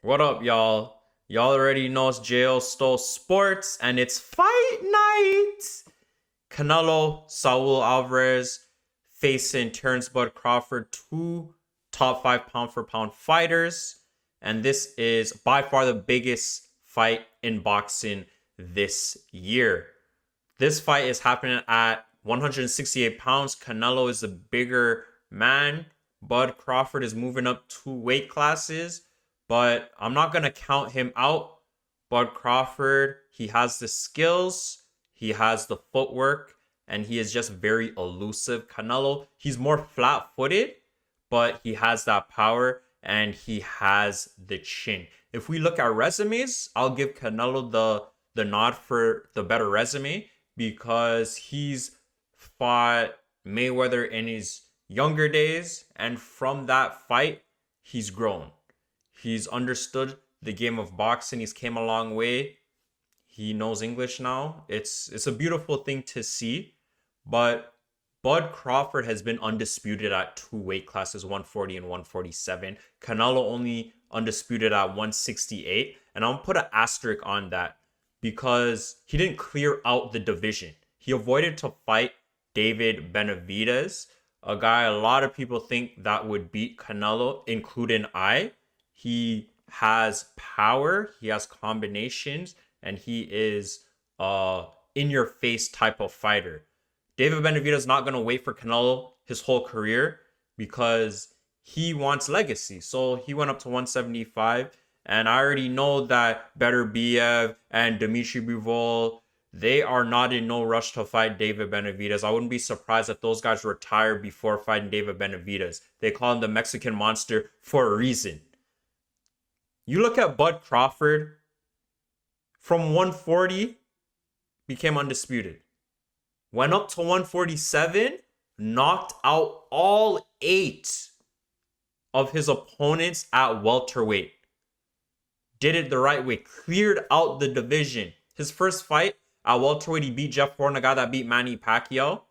What up, y'all? Y'all already know it's Jayo Sto Sports, and it's fight night. Canelo, Saul Alvarez facing Terence Crawford, two top five pound for pound fighters. And this is by far the biggest fight in boxing this year. This fight is happening at 168 pounds. Canelo is a bigger man. Bud Crawford is moving up two weight classes, but I'm not going to count him out. Bud Crawford, he has the skills, he has the footwork, and he is just very elusive. Canelo, he's more flat footed, but he has that power and he has the chin. If we look at resumes, I'll give Canelo the nod for the better resume because he's fought Mayweather in his younger days, and from that fight, he's grown. He's understood the game of boxing. He's came a long way. He knows English now. It's a beautiful thing to see. But Bud Crawford has been undisputed at two weight classes, 140 and 147. Canelo only undisputed at 168. And I'm gonna put an asterisk on that because he didn't clear out the division. He avoided to fight David Benavidez, a guy a lot of people think that would beat Canelo, including I. He has power, he has combinations, and he is in your face type of fighter. David Benavidez is not going to wait for Canelo his whole career because he wants legacy. So he went up to 175, and I already know that Beterbiev and Dimitri Bivol, they are not in no rush to fight David Benavidez. I wouldn't be surprised if those guys retire before fighting David Benavidez. They call him the Mexican Monster for a reason. You look at Bud Crawford, from 140, became undisputed. Went up to 147, knocked out all 8 of his opponents at welterweight. Did it the right way, cleared out the division. His first fight at welterweight, he beat Jeff Horn, a guy that beat Manny Pacquiao.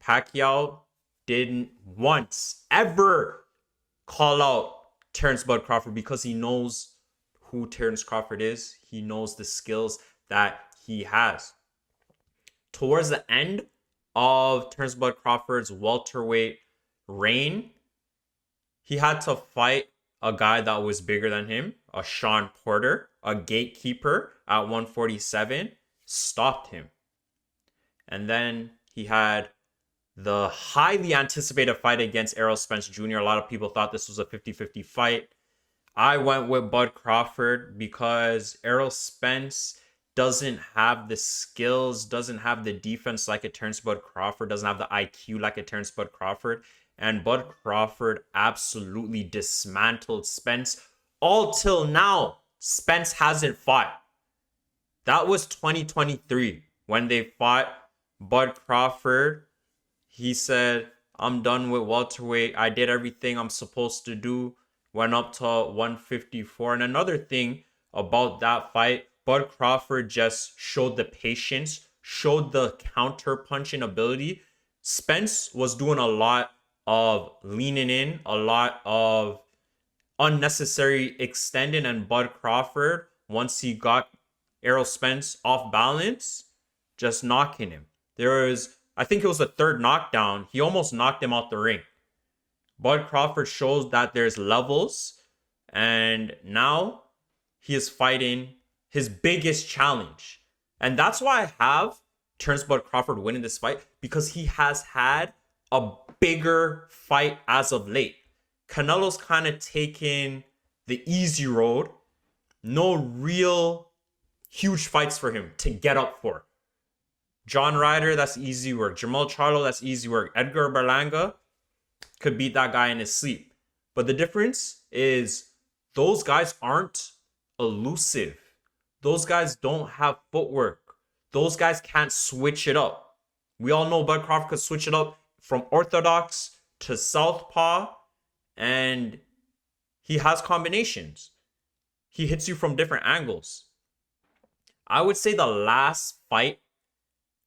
Pacquiao didn't once ever call out Terence Bud Crawford because he knows who Terence Crawford is. He knows the skills that he has. Towards the end of Terence Bud Crawford's welterweight reign, he had to fight a guy that was bigger than him, a Sean Porter, a gatekeeper at 147, stopped him. And then he had the highly anticipated fight against Errol Spence Jr. A lot of people thought this was a 50-50 fight. I went with Bud Crawford because Errol Spence doesn't have the skills, doesn't have the defense like a Terence Bud Crawford, doesn't have the IQ like a Terence Bud Crawford. And Bud Crawford absolutely dismantled Spence. All till now, Spence hasn't fought. That was 2023 when they fought. Bud Crawford, he said, I'm done with welterweight. I did everything I'm supposed to do. Went up to 154. And another thing about that fight, Bud Crawford just showed the patience, showed the counter punching ability. Spence was doing a lot of leaning in, a lot of unnecessary extending, and Bud Crawford, once he got Errol Spence off balance, just knocking him. I think it was the third knockdown, he almost knocked him out the ring. Bud Crawford shows that there's levels, and now he is fighting his biggest challenge. And that's why I have Terence Bud Crawford winning this fight, because he has had a bigger fight as of late. Canelo's kind of taken the easy road. No real huge fights for him to get up for. John Ryder, that's easy work. Jamal Charlo, that's easy work. Edgar Berlanga could beat that guy in his sleep. But the difference is those guys aren't elusive. Those guys don't have footwork. Those guys can't switch it up. We all know Bud Crawford could switch it up from orthodox to southpaw, and he has combinations. He hits you from different angles. I would say the last fight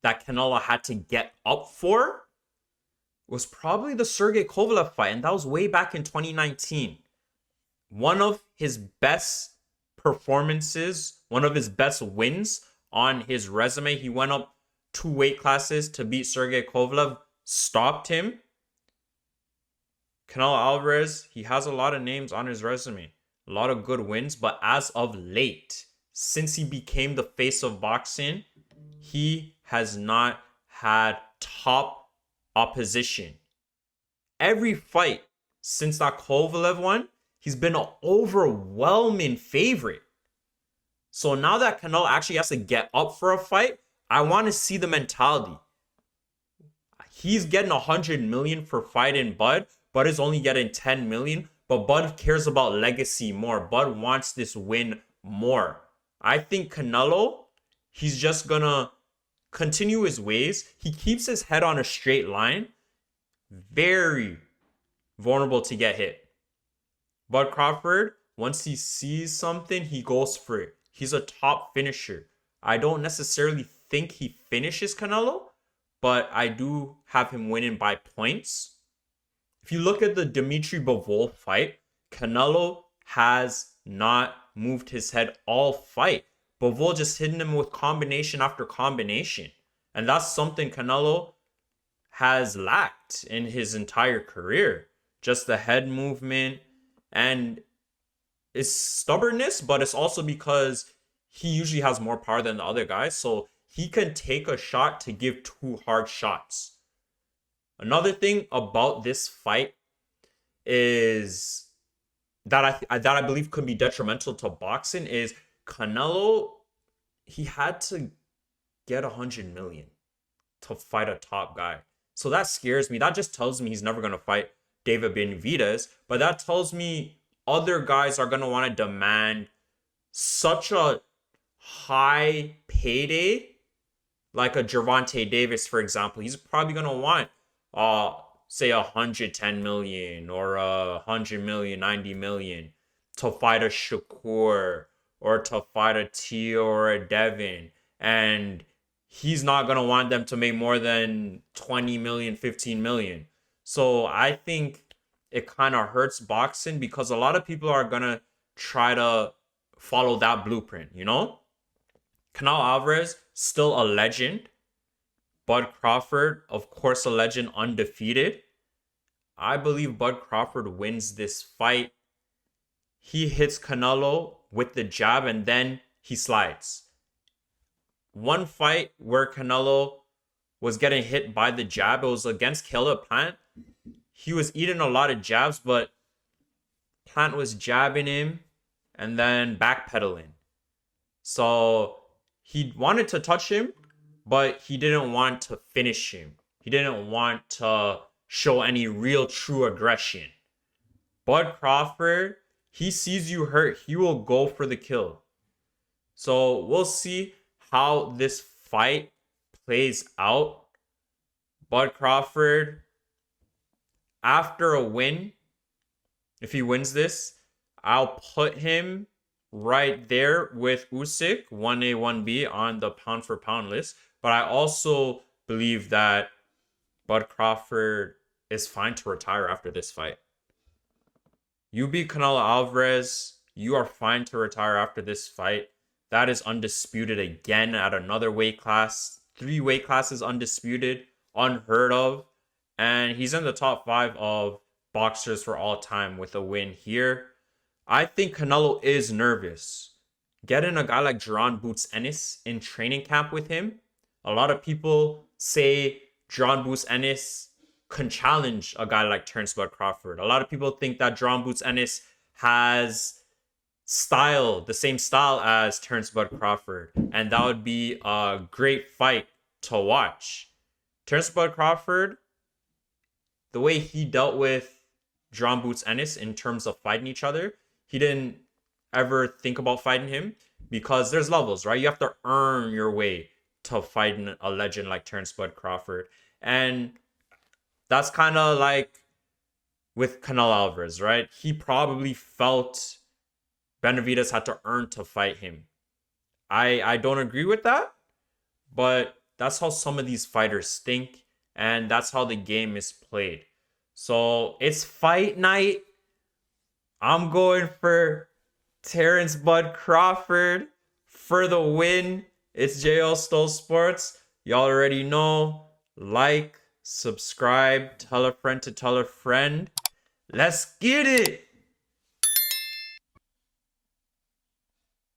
that Canelo had to get up for was probably the Sergey Kovalev fight, and that was way back in 2019. one of his best performances, one of his best wins on his resume. He went up 2 weight classes to beat Sergey Kovalev, stopped him. Canelo Alvarez, he has a lot of names on his resume, a lot of good wins, but as of late, since he became the face of boxing, he has not had top opposition. Every fight since that Kovalev one, he's been an overwhelming favorite. So now that Canelo actually has to get up for a fight, I want to see the mentality. He's getting 100 million for fighting Bud. Bud is only getting 10 million, but Bud cares about legacy more. Bud wants this win more. I think Canelo, he's just gonna continue his ways. He keeps his head on a straight line. Very vulnerable to get hit. Bud Crawford, once he sees something, he goes for it. He's a top finisher. I don't necessarily think he finishes Canelo, but I do have him winning by points. If you look at the Dimitri Bivol fight, Canelo has not moved his head all fight. Bivol just hitting him with combination after combination. And that's something Canelo has lacked in his entire career. Just the head movement, and it's stubbornness, but it's also because he usually has more power than the other guys. So he can take a shot to give 2 hard shots. Another thing about this fight is that I believe could be detrimental to boxing is Canelo, he had to get 100 million to fight a top guy. So that scares me. That just tells me he's never going to fight David Benavidez, but that tells me other guys are going to want to demand such a high payday, like a Gervonta Davis, for example. He's probably going to want say 110 million or 100 million, 90 million to fight a Shakur or to fight a Tio or a Devin. And he's not going to want them to make more than 20 million, 15 million. So I think it kind of hurts boxing because a lot of people are going to try to follow that blueprint, you know? Canelo Alvarez, still a legend. Bud Crawford, of course, a legend, undefeated. I believe Bud Crawford wins this fight. He hits Canelo with the jab and then he slides. One fight where Canelo was getting hit by the jab, it was against Caleb Plant. He was eating a lot of jabs, but Plant was jabbing him and then backpedaling. So he wanted to touch him, but he didn't want to finish him. He didn't want to show any real true aggression. Bud Crawford, he sees you hurt, he will go for the kill. So we'll see how this fight plays out. Bud Crawford, after a win, if he wins this, I'll put him right there with Usyk, 1A, 1B on the pound for pound list. But I also believe that Bud Crawford is fine to retire after this fight. You beat Canelo Alvarez, you are fine to retire after this fight. That is undisputed again at another weight class. 3 weight classes undisputed, unheard of. And he's in the top 5 of boxers for all time with a win here. I think Canelo is nervous. Getting a guy like Jaron Boots Ennis in training camp with him, a lot of people say Jaron Boots Ennis can challenge a guy like Terence Bud Crawford. A lot of people think that Jaron Boots Ennis has style, the same style as Terence Bud Crawford, and that would be a great fight to watch. Terence Bud Crawford, the way he dealt with Jaron Boots Ennis in terms of fighting each other, he didn't ever think about fighting him because there's levels, right? You have to earn your way to fighting a legend like Terence Bud Crawford. And that's kind of like with Canelo Alvarez, right? He probably felt Benavidez had to earn to fight him. I don't agree with that, but that's how some of these fighters think, and that's how the game is played. So it's fight night. I'm going for Terence Bud Crawford for the win. It's Jayo Sto Sports. Y'all already know. Like, subscribe, tell a friend to tell a friend. Let's get it.